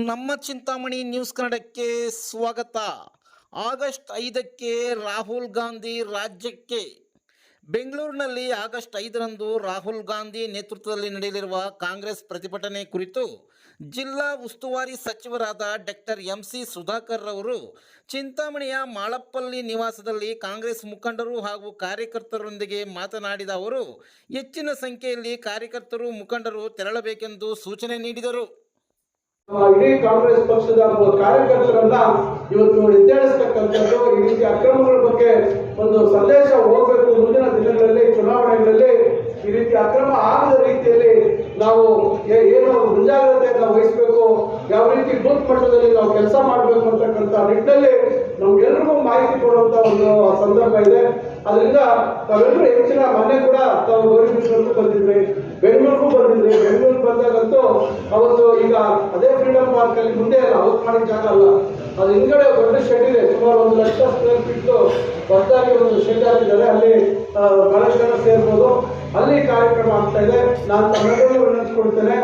ನಮ್ಮ ಚಿಂತಾಮಣಿ ನ್ಯೂಸ್ ಕನ್ನಡಕ್ಕೆ ಸ್ವಾಗತ. ಆಗಸ್ಟ್ 5ಕ್ಕೆ ರಾಹುಲ್ ಗಾಂಧಿ ರಾಜ್ಯಕ್ಕೆ. ಬೆಂಗಳೂರಿನಲ್ಲಿ ಆಗಸ್ಟ್ 5ರಂದು ರಾಹುಲ್ ಗಾಂಧಿ ನೇತೃತ್ವದಲ್ಲಿ ನಡೆಯಲಿರುವ ಕಾಂಗ್ರೆಸ್ ಪ್ರತಿಭಟನೆ ಕುರಿತು ಜಿಲ್ಲಾ ಉಸ್ತುವಾರಿ ಸಚಿವರಾದ ಡಾಕ್ಟರ್ ಎಂ.ಸಿ. ಸುಧಾಕರ್ ಅವರು ಚಿಂತಾಮಣಿಯ ಮಾಳಪ್ಪಲ್ಲಿ ನಿವಾಸದಲ್ಲಿ ಕಾಂಗ್ರೆಸ್ ಮುಖಂಡರು ಹಾಗೂ ಕಾರ್ಯಕರ್ತರೊಂದಿಗೆ ಮಾತನಾಡಿದ ಅವರು, ಹೆಚ್ಚಿನ ಸಂಖ್ಯೆಯಲ್ಲಿ ಕಾರ್ಯಕರ್ತರು ಮುಖಂಡರು ತೆರಳಬೇಕೆಂದು ಸೂಚನೆ ನೀಡಿದರು. ಇಡೀ ಕಾಂಗ್ರೆಸ್ ಪಕ್ಷದ ಕಾರ್ಯಕರ್ತರನ್ನ ಇವತ್ತು ಎದ್ದೇಳಿಸತಕ್ಕಂಥದ್ದು, ಈ ರೀತಿ ಅಕ್ರಮಗಳ ಬಗ್ಗೆ ಒಂದು ಸಂದೇಶ ಹೋಗಬೇಕು. ಮುಂದಿನ ದಿನಗಳಲ್ಲಿ ಚುನಾವಣೆಗಳಲ್ಲಿ ಈ ರೀತಿ ಅಕ್ರಮ ಆಗದ ರೀತಿಯಲ್ಲಿ ನಾವು ಏನು ಮುಂಜಾಗ್ರತೆಯನ್ನು ವಹಿಸಬೇಕು, ಯಾವ ರೀತಿ ಬೂತ್ ಮಟ್ಟದಲ್ಲಿ ನಾವು ಕೆಲಸ ಮಾಡಬೇಕು ಅಂತಕ್ಕಂಥ ನಿಟ್ಟಿನಲ್ಲಿ ನಮ್ಗೆಲ್ರಿಗೂ ಮಾಹಿತಿ ಕೊಡುವಂತ ಒಂದು ಸಂದರ್ಭ ಇದೆ. ಅದರಿಂದ ತಾವೆಲ್ಲರೂ ಹೆಚ್ಚಿನ ಮೊನ್ನೆ ಕೂಡ ತಾವು ಗೌರಿಬಿದನೂರು ಬಂದಿದ್ರಿ, ಬೆಂಗಳೂರಿಗೂ ಬಂದಿದ್ರಿ. ಬೆಂಗಳೂರು ಬಂದಾಗಂತೂ ಅವತ್ತು ಈಗ ಅದೇ ಫ್ರೀಡಂ ಪಾರ್ಕ್ ಅಲ್ಲಿ ಮುಂದೆ ಅಲ್ಲ, ಅವತ್ತು ಮಾಡಿದ ಜಾಗ ಅಲ್ಲ, ಅದು ಹಿಂದ್ಗಡೆ ದೊಡ್ಡ ಶೆಡ್ ಇದೆ. ಸುಮಾರು 1 ಲಕ್ಷ ಸ್ಕ್ವೇರ್ ಫೀಟ್ ಹೊಸದಾಗಿ ಒಂದು ಶೆಡ್ ಹಾಕಿದ್ದಾರೆ. ಅಲ್ಲಿ ಬಹಳಷ್ಟು ಜನ ಸೇರ್ಬೋದು. ಅಲ್ಲಿ ಕಾರ್ಯಕ್ರಮ ಆಗ್ತಾ ಇದೆ. ನಾನು ತಮ್ಮೆಲ್ಲರೂ ವಿನಂತಿಸ್ಕೊಳ್ತೇನೆ,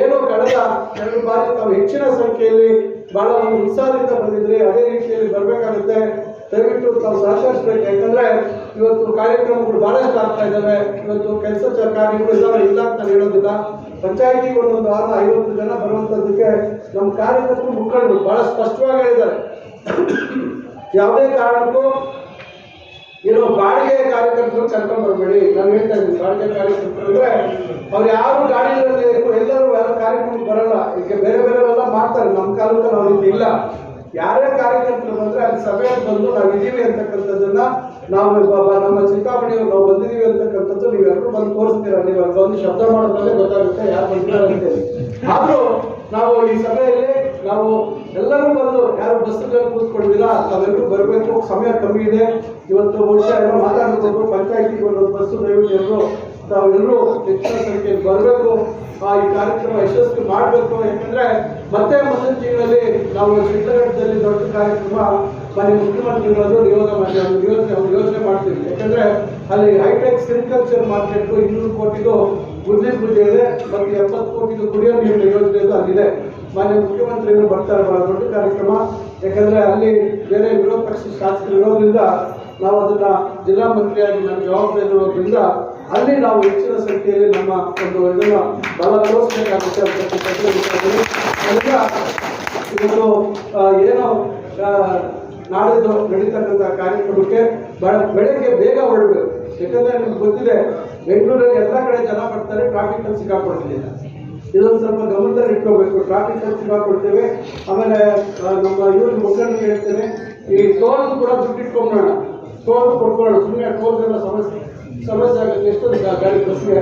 ಏನು ಕಳೆದ 2 ಬಾರಿ ತಾವು ಹೆಚ್ಚಿನ ಸಂಖ್ಯೆಯಲ್ಲಿ ಬಹಳ ಒಂದು ಉತ್ಸಾಹದಿಂದ ಬಂದಿದ್ರಿ, ಅದೇ ರೀತಿಯಲ್ಲಿ ಬರಬೇಕಾಗುತ್ತೆ. ದಯವಿಟ್ಟು ತಾವು ಸಹಕರಿಸಬೇಕು. ಯಾಕಂದ್ರೆ ಇವತ್ತು ಕಾರ್ಯಕ್ರಮಗಳು ಬಹಳಷ್ಟು ಆಗ್ತಾ ಇದ್ದಾವೆ. ಇವತ್ತು ಕೆಲಸ ಕಾರ್ಯಗಳು ಇಲ್ಲ ಅಂತ ನಾನು ಹೇಳೋದಿಲ್ಲ. ಪಂಚಾಯಿತಿಗೆ ಒಂದೊಂದು ವಾರ 50 ಜನ ಬರುವಂತದ್ದಕ್ಕೆ ನಮ್ಮ ಕಾರ್ಯಕರ್ತರು ಮುಖಂಡರು ಬಹಳ ಸ್ಪಷ್ಟವಾಗಿ ಹೇಳಿದ್ದಾರೆ, ಯಾವುದೇ ಕಾರಣಕ್ಕೂ ಏನೋ ಬಾಡಿಗೆ ಕಾರ್ಯಕರ್ತರು ಕರ್ಕೊಂಡು ಬರಬೇಡಿ. ನಾನು ಹೇಳ್ತಾ ಇದ್ದೀನಿ, ಬಾಡಿಗೆ ಕಾರ್ಯಕರ್ತರು ಅಂದ್ರೆ ಅವ್ರು ಯಾರು ಗಾಡಿಗಳಲ್ಲಿ ಎಲ್ಲರೂ ಯಾರು ಕಾರ್ಯಕ್ರಮಕ್ಕೆ ಬರಲ್ಲ. ಈಗ ಬೇರೆ ಬೇರೆಲ್ಲ ಮಾಡ್ತಾರೆ, ನಮ್ಮ ಕಾಲಕ್ಕೆ ನಾವು ಇಲ್ಲ. ಯಾರೇ ಕಾರ್ಯಕರ್ತರು ಬಂದ್ರೆ ಅಲ್ಲಿ ಸಭೆಯಲ್ಲಿ ಬಂದು ನಾವು ಇದೀವಿ ಅಂತಕ್ಕಂಥದ್ದನ್ನ ನಾವು ನಮ್ಮ ಚಿಂತಾಮಣಿಯವರು ನಾವು ಬಂದಿದ್ದೀವಿ ಅಂತಕ್ಕಂಥದ್ದು ನೀವೆಲ್ಲರೂ ಬಂದು ತೋರಿಸ್ತೀರಾ. ನೀವು ಅಲ್ಲಿ ಬಂದು ಶಬ್ದ ಮಾಡೋದ್ರಲ್ಲೇ ಗೊತ್ತಾಗುತ್ತೆ ಯಾರು ಬಂದಿದ್ದಾರೆ ಅಂತೇಳಿ. ಆದ್ರೂ ನಾವು ಈ ಸಭೆಯಲ್ಲಿ ನಾವು ಎಲ್ಲರೂ ಬಂದು ಯಾರು ಬಸ್ಸಲ್ಲಿ ಕೂತ್ಕೊಂಡಿದ್ದೀರಾ ತಾವೆಲ್ಲರೂ ಬರಬೇಕು. ಸಮಯ ಕಮ್ಮಿ ಇದೆ. ಇವತ್ತು ಬಹುಶಃ ಎಲ್ಲ ಮಾತಾಡಬೇಕು. ಪಂಚಾಯತಿಗೆ ಒಂದೊಂದು ಬಸ್ಸು ದಯವಿಟ್ಟು ಎಲ್ಲರೂ ತಾವೆಲ್ಲರೂ ಹೆಚ್ಚಿನ ಸಂಖ್ಯೆಯಲ್ಲಿ ಬರಬೇಕು. ಈ ಕಾರ್ಯಕ್ರಮ ಯಶಸ್ವಿ ಮಾಡಬೇಕು. ಯಾಕಂದ್ರೆ ಮತ್ತೆ ಮುಂದಿನ ತಿಂಗಳಲ್ಲಿ ನಾವು ಚಿತ್ರಘಟ್ಟದಲ್ಲಿ ದೊಡ್ಡ ಕಾರ್ಯಕ್ರಮ ಮನೆ ಮುಖ್ಯಮಂತ್ರಿಗಳದ್ದು ಯೋಜನೆ ಮಾಡ್ತೀವಿ. ಯಾಕಂದ್ರೆ ಅಲ್ಲಿ ಹೈಟೆಕ್ ಸಿರಿಕಲ್ಚರ್ ಮಾರ್ಕೆಟ್ 200 ಕೋಟಿದು ಗುಡ್ಲಿ ಪೂಜೆ ಇದೆ, ಮತ್ತು 70 ಕೋಟಿದು ಕುಡಿಯೋ ನೀರಿನ ಯೋಜನೆ ಅಲ್ಲಿದೆ. ಮಾನ್ಯ ಮುಖ್ಯಮಂತ್ರಿಗಳು ಬರ್ತಾರೆ, ಬಹಳ ದೊಡ್ಡ ಕಾರ್ಯಕ್ರಮ. ಯಾಕಂದ್ರೆ ಅಲ್ಲಿ ಬೇರೆ ವಿರೋಧ ಪಕ್ಷ ಶಾಸಕರು ಇರೋದ್ರಿಂದ ನಾವು ಅದನ್ನ ಜಿಲ್ಲಾ ಮಂತ್ರಿಯಾಗಿ ನನ್ನ ಜವಾಬ್ದಾರಿ ಇರೋದ್ರಿಂದ ಅಲ್ಲಿ ನಾವು ಹೆಚ್ಚಿನ ಸಂಖ್ಯೆಯಲ್ಲಿ ನಮ್ಮ ಒಂದು ಇದನ್ನ ಬಲ ತೋರಿಸಬೇಕಾಗುತ್ತೆ ಅದರಿಂದ ಇವತ್ತು ಏನು ನಾಡಿದ್ದು ನಡೀತಕ್ಕಂಥ ಕಾರ್ಯಕ್ರಮಕ್ಕೆ ಬೆಳಗ್ಗೆ ಬೇಗ ಹೊರಡಬೇಕು. ಯಾಕಂದ್ರೆ ನಿಮ್ಗೆ ಗೊತ್ತಿದೆ, ಬೆಂಗಳೂರಲ್ಲಿ ಎಲ್ಲ ಕಡೆ ಜನ ಬರ್ತಾರೆ, ಟ್ರಾಫಿಕ್ ಅಲ್ಲಿ ಸಿಕ್ಕಾಕೊಡ್ತಿಲ್ಲ. ಇದೊಂದು ಸ್ವಲ್ಪ ಗಮನದಲ್ಲಿ ಇಟ್ಕೋಬೇಕು. ಟ್ರಾಫಿಕ್ ಅಲ್ಲಿ ಸಿಕ್ಕಾಕೊಡ್ತೇವೆ. ಆಮೇಲೆ ನಮ್ಮ ಇವ್ರ ಮುಖಂಡರಿಗೆ ಹೇಳ್ತೇನೆ, ಈ ಟೋಲ್ ಕೂಡ ದುಡ್ಡು ಇಟ್ಕೊಂಡ್ಬಿಡೋಣ, ಟೋಲ್ ಕೊಟ್ಕೊಳ್ಳೋಣ. ಸುಮ್ಮನೆ ಟೋಲ್ಗೆಲ್ಲ ಸಮಸ್ಯೆ ಆಗುತ್ತೆ. ಎಷ್ಟೊಂದು ಗಾಡಿ ಬಸ್ಗೆ